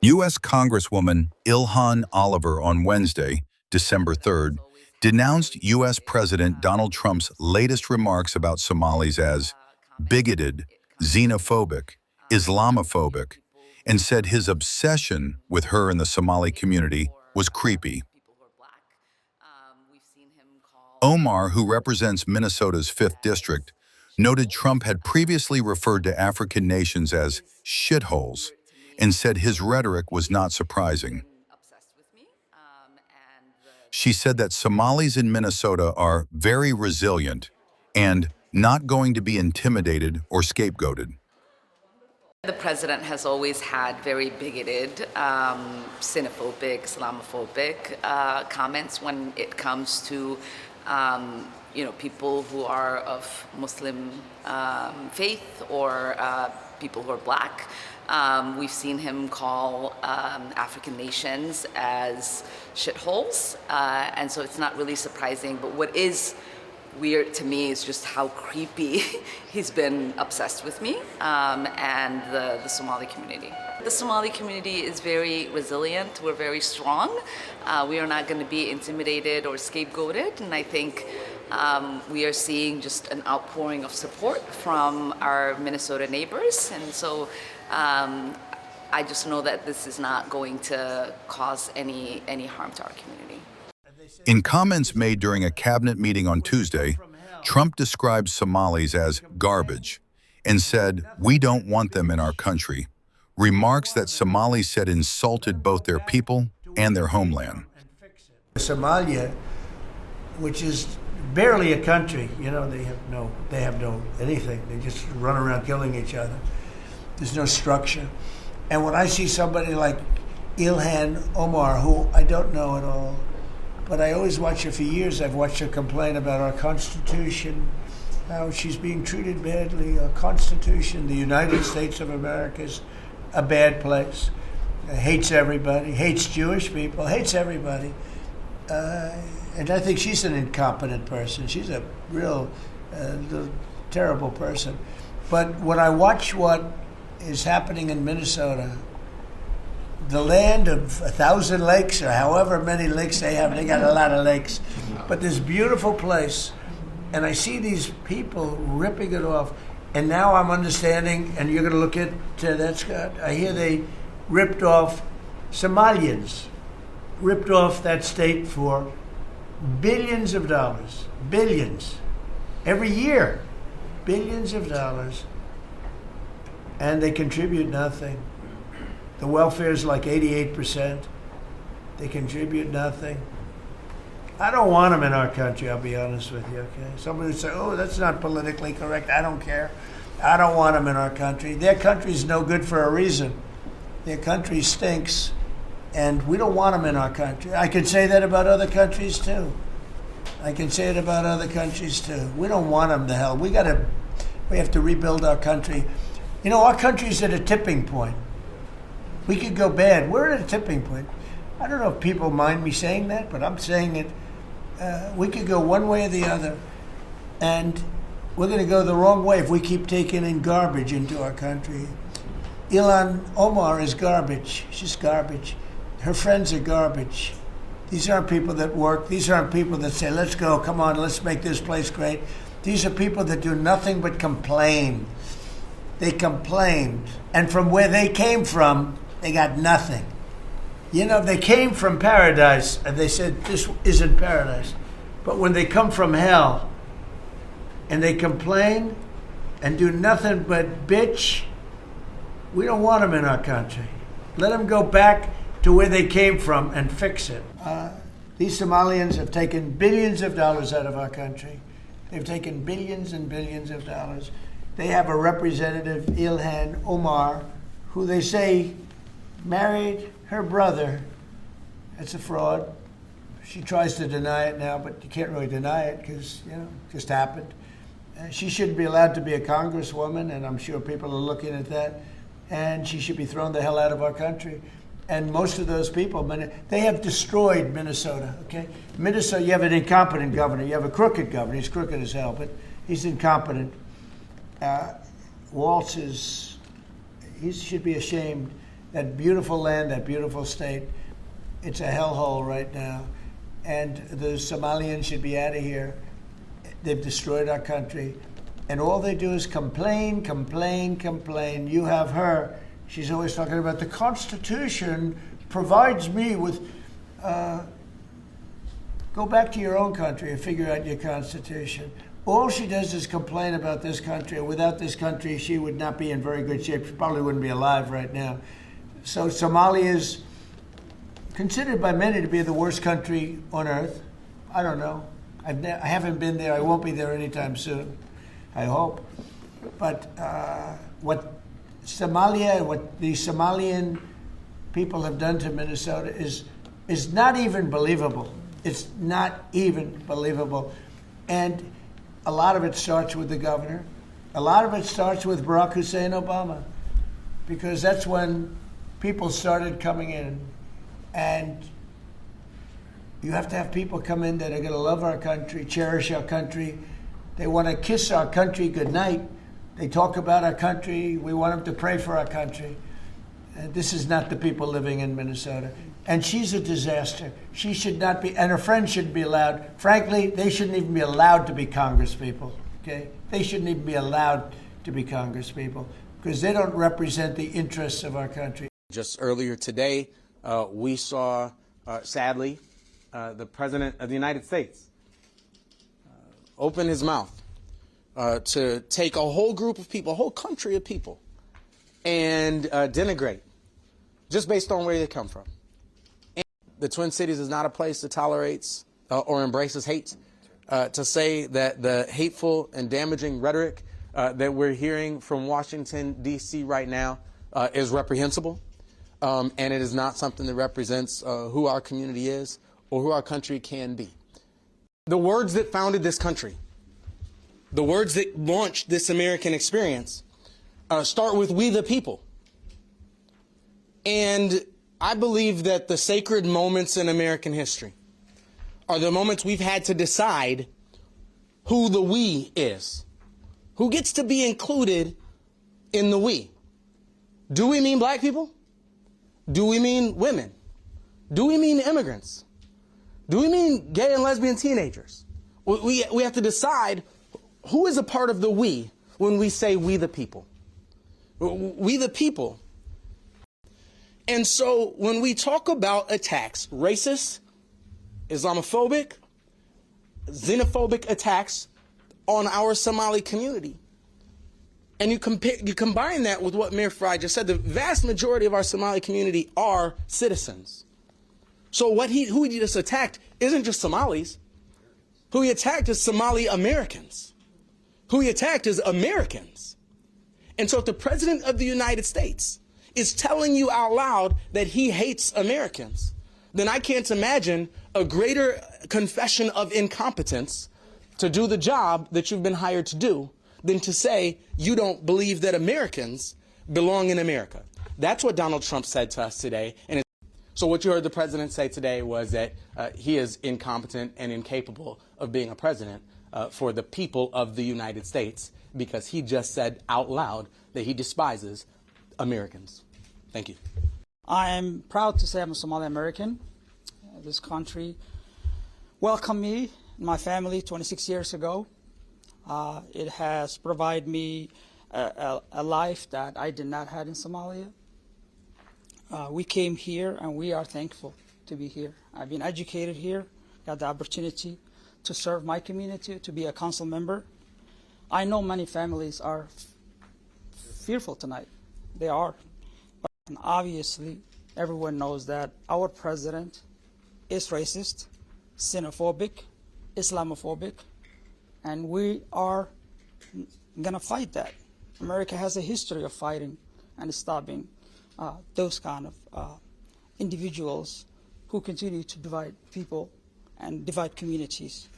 U.S. Congresswoman Ilhan Omar on Wednesday, December 3rd, denounced U.S. President Donald Trump's latest remarks about Somalis as bigoted, xenophobic, Islamophobic, and said his obsession with her and the Somali community was creepy. Omar, who represents Minnesota's 5th District, noted Trump had previously referred to African nations as shitholes and said his rhetoric was not surprising. She said that Somalis in Minnesota are very resilient and not going to be intimidated or scapegoated. The president has always had very bigoted, xenophobic, Islamophobic comments when it comes to people who are of Muslim faith or people who are black. We've seen him call African nations as shitholes, and so it's not really surprising. But what is weird to me is just how creepy he's been obsessed with me and the Somali community. The Somali community is very resilient. We're very strong. We are not going to be intimidated or scapegoated, and I think we are seeing just an outpouring of support from our Minnesota neighbors, and so I just know that this is not going to cause any harm to our community. In comments made during a cabinet meeting on Tuesday, Trump described Somalis as garbage and said, "We don't want them in our country," remarks that Somalis said insulted both their people and their homeland. Somalia, which is barely a country, they have no anything. They just run around killing each other. There's no structure. And when I see somebody like Ilhan Omar, who I don't know at all, but I always watch her for years. I've watched her complain about our Constitution, how she's being treated badly. Our Constitution, the United States of America, is a bad place. Hates everybody, hates Jewish people, hates everybody. And I think she's an incompetent person. She's a real terrible person. But when I watch what is happening in Minnesota, the land of 1,000 lakes, or however many lakes they have, they got a lot of lakes, but this beautiful place, and I see these people ripping it off, and now I'm understanding, and you're going to look at that, Scott, I hear they ripped off Somalians, ripped off that state for billions of dollars, billions, every year, billions of dollars, and they contribute nothing. The welfare is like 88%. They contribute nothing. I don't want them in our country, I'll be honest with you, okay? Somebody would say, oh, that's not politically correct. I don't care. I don't want them in our country. Their country's no good for a reason. Their country stinks, and we don't want them in our country. I can say that about other countries, too. I can say it about other countries, too. We don't want them to hell. We have to rebuild our country. Our country's at a tipping point. We could go bad. We're at a tipping point. I don't know if people mind me saying that, but I'm saying it. We could go one way or the other, and we're going to go the wrong way if we keep taking in garbage into our country. Ilhan Omar is garbage. She's garbage. Her friends are garbage. These aren't people that work. These aren't people that say, let's go, come on, let's make this place great. These are people that do nothing but complain. They complained, and from where they came from, they got nothing. They came from paradise, and they said, this isn't paradise. But when they come from hell, and they complain, and do nothing but bitch, we don't want them in our country. Let them go back to where they came from and fix it. These Somalians have taken billions of dollars out of our country. They've taken billions and billions of dollars. They have a representative, Ilhan Omar, who they say married her brother. It's a fraud. She tries to deny it now, but you can't really deny it because, it just happened. She shouldn't be allowed to be a congresswoman, and I'm sure people are looking at that, and she should be thrown the hell out of our country. And most of those people, they have destroyed Minnesota, okay? Minnesota, you have an incompetent governor. You have a crooked governor. He's crooked as hell, but he's incompetent. Waltz he should be ashamed. that beautiful land, that beautiful state. It's a hellhole right now. And the Somalians should be out of here. They've destroyed our country. And all they do is complain, complain, complain. You have her. She's always talking about the Constitution provides me with... go back to your own country and figure out your Constitution. All she does is complain about this country. Without this country, she would not be in very good shape. She probably wouldn't be alive right now. So Somalia is considered by many to be the worst country on earth. I don't know. I haven't been there. I won't be there anytime soon, I hope. But what Somalia, what the Somalian people have done to Minnesota is not even believable. It's not even believable. And a lot of it starts with the governor. A lot of it starts with Barack Hussein Obama, because that's when people started coming in. And you have to have people come in that are going to love our country, cherish our country. They want to kiss our country goodnight. They talk about our country. We want them to pray for our country. And this is not the people living in Minnesota. And she's a disaster. She should not be, and her friends shouldn't be allowed. Frankly, they shouldn't even be allowed to be congresspeople, okay? They shouldn't even be allowed to be congresspeople because they don't represent the interests of our country. Just earlier today, we saw, sadly, the President of the United States open his mouth to take a whole group of people, a whole country of people, and denigrate just based on where they come from. And the Twin Cities is not a place that tolerates or embraces hate. To say that the hateful and damaging rhetoric that we're hearing from Washington, D.C. right now is reprehensible, and it is not something that represents who our community is or who our country can be. The words that founded this country, the words that launched this American experience, start with "we the people." And I believe that the sacred moments in American history are the moments we've had to decide who the we is, who gets to be included in the we. Do we mean black people? Do we mean women? Do we mean immigrants? Do we mean gay and lesbian teenagers? We have to decide who is a part of the we when we say we the people. We the people. And so when we talk about attacks, racist, Islamophobic, xenophobic attacks on our Somali community, and you combine that with what Mayor Fry just said, the vast majority of our Somali community are citizens. So who he just attacked isn't just Somalis. Who he attacked is Somali Americans. Who he attacked is Americans. And so if the President of the United States is telling you out loud that he hates Americans, then I can't imagine a greater confession of incompetence to do the job that you've been hired to do than to say you don't believe that Americans belong in America. That's what Donald Trump said to us today. And so what you heard the president say today was that he is incompetent and incapable of being a president for the people of the United States, because he just said out loud that he despises Americans. Thank you. I am proud to say I'm a Somali American. This country welcomed me and my family 26 years ago. It has provided me a life that I did not have in Somalia. We came here and we are thankful to be here. I've been educated here, got the opportunity to serve my community, to be a council member. I know many families are fearful tonight. They are. And obviously, everyone knows that our president is racist, xenophobic, Islamophobic, and we are going to fight that. America has a history of fighting and stopping those kind of individuals who continue to divide people and divide communities.